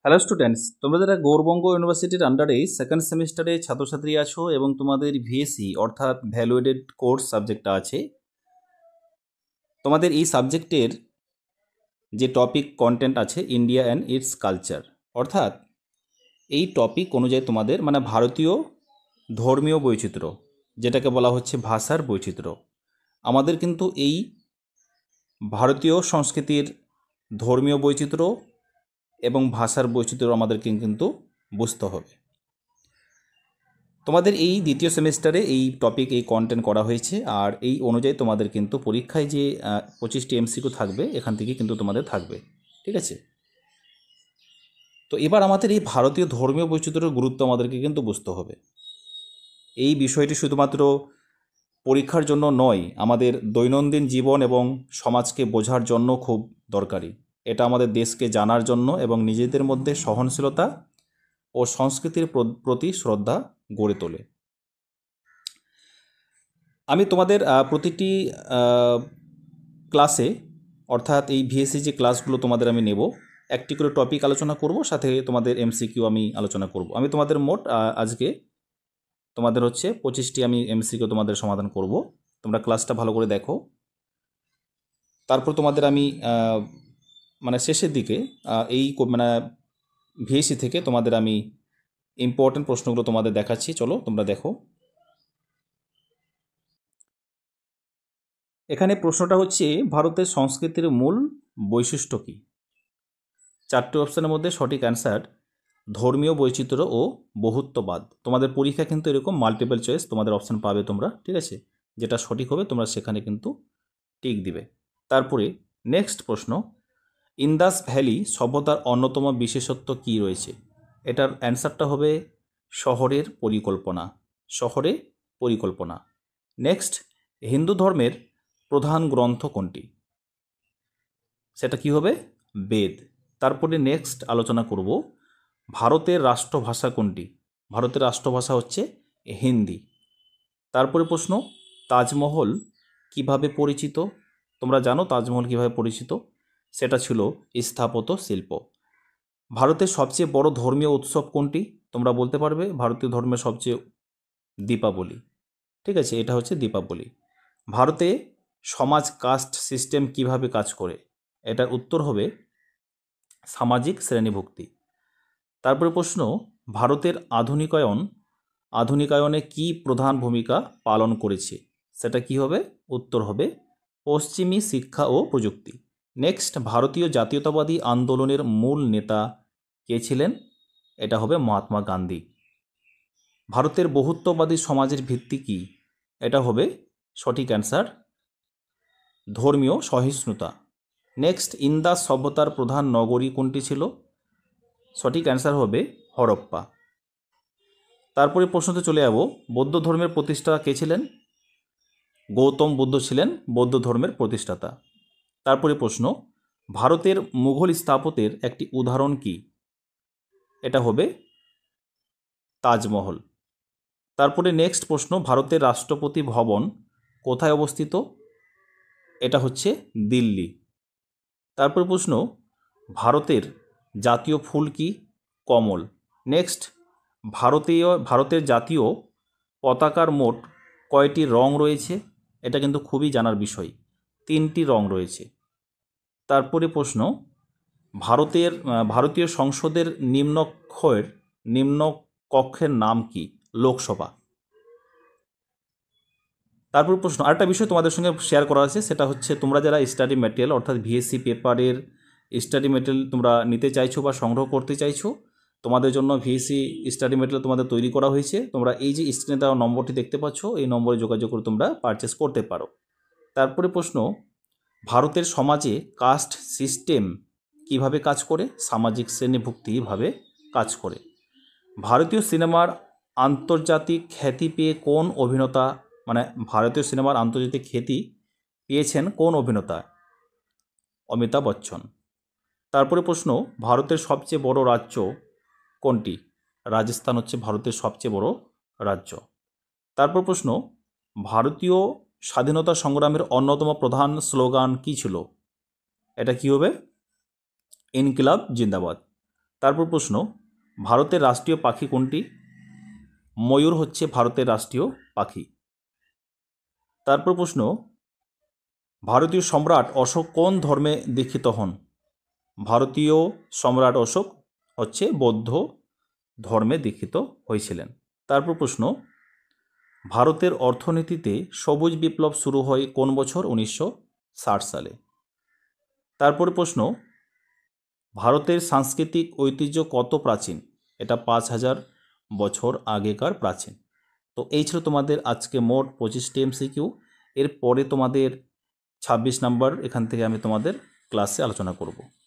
Hello students, তোমরা যারা গৌরবঙ্গ ইউনিভার্সিটির আন্ডারে সেকেন্ড সেমিস্টারে ছাত্রছাত্রী আছো এবং তোমাদের ভিএসসি অর্থাৎ ভ্যালুয়েটেড কোর্স সাবজেক্টটা আছে, তোমাদের এই সাবজেক্টের যে টপিক কন্টেন্ট আছে ইন্ডিয়া অ্যান্ড ইটস কালচার, অর্থাৎ এই টপিক অনুযায়ী তোমাদের ভারতীয় ধর্মীয় বৈচিত্র্য, যেটাকে বলা হচ্ছে ভাষার বৈচিত্র্য। আমাদের কিন্তু এই ভারতীয় সংস্কৃতির ধর্মীয় বৈচিত্র্য এবং ভাষার বৈচিত্র্য আমাদেরকে কিন্তু বুঝতে হবে। তোমাদের এই দ্বিতীয় সেমিস্টারে এই টপিক এই কন্টেন্ট করা হয়েছে, আর এই অনুযায়ী তোমাদের কিন্তু পরীক্ষায় যে 25টি এমসিকিউ থাকবে এখান থেকে কিন্তু তোমাদের থাকবে, ঠিক আছে? তো এবার আমাদের এই ভারতীয় ধর্মীয় বৈচিত্র্যের গুরুত্ব আমাদেরকে কিন্তু বুঝতে হবে। এই বিষয়টি শুধুমাত্র পরীক্ষার জন্য নয়, আমাদের দৈনন্দিন জীবন এবং সমাজকে বোঝার জন্য খুব দরকারি। এটা আমাদের দেশকে জানার জন্য এবং নিজেদের মধ্যে সহনশীলতা ও সংস্কৃতির প্রতি শ্রদ্ধা গড়ে তোলে। আমি তোমাদের প্রতিটি ক্লাসে, অর্থাৎ এই ভিএসসি যে ক্লাসগুলো তোমাদের আমি নেব, একটি করে টপিক আলোচনা করব, সাথে তোমাদের এমসিকিউ আমি আলোচনা করব। আমি তোমাদের মোট আজকে তোমাদের হচ্ছে 25টি আমি এমসিকিউ তোমাদের সমাধান করব। তোমরা ক্লাসটা ভালো করে দেখো। তারপর তোমাদের আমি শেষের দিকে এই ভিএসসি থেকে তোমাদের আমি ইম্পর্টেন্ট প্রশ্নগুলো তোমাদের দেখাচ্ছি। চলো তোমরা দেখো। এখানে প্রশ্নটা হচ্ছে, ভারতের সংস্কৃতির মূল বৈশিষ্ট্য কী? 4টি অপশানের মধ্যে সঠিক অ্যান্সার ধর্মীয় বৈচিত্র্য ও বহুত্ববাদ। তোমাদের পরীক্ষা কিন্তু এরকম মাল্টিপল চয়েস তোমাদের অপশান পাবে তোমরা, ঠিক আছে? যেটা সঠিক হবে তোমরা সেখানে কিন্তু টিক দিবে। তারপরে নেক্সট প্রশ্ন, ইন্দাস ভ্যালি সভ্যতার অন্যতম বিশেষত্ব কী রয়েছে? এটার অ্যান্সারটা হবে শহরের পরিকল্পনা। শহরে পরিকল্পনা। নেক্সট, হিন্দু ধর্মের প্রধান গ্রন্থ কোনটি? সেটা কি হবে? বেদ। তারপরে নেক্সট আলোচনা করব, ভারতের রাষ্ট্রভাষা কোনটি? ভারতের রাষ্ট্রভাষা হচ্ছে হিন্দি। তারপরে প্রশ্ন, তাজমহল কিভাবে পরিচিত? তোমরা জানো তাজমহল কিভাবে পরিচিত? সেটা ছিল স্থাপত্য শিল্প। ভারতের সবচেয়ে বড় ধর্মীয় উৎসব কোনটি? তোমরা বলতে পারবে ভারতীয় ধর্মের সবচেয়ে দীপাবলি, ঠিক আছে? এটা হচ্ছে দীপাবলি। ভারতে সমাজ কাস্ট সিস্টেম কিভাবে কাজ করে? এটার উত্তর হবে সামাজিক শ্রেণীভুক্তি। তারপরে প্রশ্ন, ভারতের আধুনিকায়নে কি প্রধান ভূমিকা পালন করেছে? সেটা কি হবে? উত্তর হবে পশ্চিমী শিক্ষা ও প্রযুক্তি। নেক্সট, ভারতীয় জাতীয়তাবাদী আন্দোলনের মূল নেতা কে ছিলেন? এটা হবে মহাত্মা গান্ধী। ভারতের বহুত্ববাদী সমাজের ভিত্তি কি? এটা হবে সঠিক অ্যান্সার ধর্মীয় সহিষ্ণুতা। নেক্সট, ইন্দাস সভ্যতার প্রধান নগরী কোনটি ছিল? সঠিক অ্যান্সার হবে হরপ্পা। তারপরে প্রশ্নতে চলে যাব, বৌদ্ধ ধর্মের প্রতিষ্ঠাতা কে ছিলেন? গৌতম বুদ্ধ ছিলেন বৌদ্ধ ধর্মের প্রতিষ্ঠাতা। তারপরে প্রশ্ন, ভারতের মুঘল স্থাপত্যের একটি উদাহরণ কি? এটা হবে তাজমহল। তারপরে নেক্সট প্রশ্ন, ভারতের রাষ্ট্রপতি ভবন কোথায় অবস্থিত? এটা হচ্ছে দিল্লি। তারপর প্রশ্ন, ভারতের জাতীয় ফুল কি? কমল। নেক্সট, ভারতের জাতীয় পতাকার মোট কয়টি রং রয়েছে? এটা কিন্তু খুবই জানার বিষয়। 3টি রং রয়েছে। তারপরে প্রশ্ন, ভারতীয় সংসদের নিম্নকক্ষের নাম কি? লোকসভা। তারপর প্রশ্ন, আরেকটা বিষয় তোমাদের সঙ্গে শেয়ার করা আছে, সেটা হচ্ছে তোমরা যারা স্টাডি ম্যাটেরিয়াল অর্থাৎ ভিএসসি পেপারের স্টাডি ম্যাটেরিয়াল তোমরা নিতে চাইছো বা সংগ্রহ করতে চাইছো, তোমাদের জন্য ভিএসসি স্টাডি ম্যাটেরিয়াল তোমাদের তৈরি করা হয়েছে। তোমরা এই যে স্ক্রিনে দেওয়া নম্বরটি দেখতে পাচ্ছ, এই নম্বরে যোগাযোগ করে তোমরা পারচেস করতে পারো। তারপরে প্রশ্ন, ভারতের সমাজে কাস্ট সিস্টেম কিভাবে কাজ করে? সামাজিক শ্রেণীভুক্তিভাবে কাজ করে। ভারতীয় সিনেমার আন্তর্জাতিক খ্যাতি পেয়ে কোন অভিনেতা ভারতীয় সিনেমার আন্তর্জাতিক খ্যাতি পেয়েছেন কোন অভিনেতা? অমিতাভ বচ্চন। তারপরে প্রশ্ন, ভারতের সবচেয়ে বড় রাজ্য কোনটি? রাজস্থান হচ্ছে ভারতের সবচেয়ে বড় রাজ্য। তারপর প্রশ্ন, ভারতীয় স্বাধীনতা সংগ্রামের অন্যতম প্রধান স্লোগান কী ছিল? এটা কি হবে? ইনকিলাব জিন্দাবাদ। তারপর প্রশ্ন, ভারতের রাষ্ট্রীয় পাখি কোনটি? ময়ূর হচ্ছে ভারতের রাষ্ট্রীয় পাখি। তারপর প্রশ্ন, ভারতীয় সম্রাট অশোক কোন ধর্মে দীক্ষিত হন? ভারতীয় সম্রাট অশোক হচ্ছে বৌদ্ধ ধর্মে দীক্ষিত হয়েছিলেন। তারপর প্রশ্ন, ভারতের অর্থনীতিতে সবুজ বিপ্লব শুরু হয় কোন বছর? 1960 সালে। তারপরে প্রশ্ন, ভারতের সাংস্কৃতিক ঐতিহ্য কত প্রাচীন? এটা 5000 বছর আগেকার প্রাচীন। তো এই ছিল তোমাদের আজকে মোট 25টি এমসিকিউ। এরপরে তোমাদের 26 নাম্বার এখান থেকে আমি তোমাদের ক্লাসে আলোচনা করব।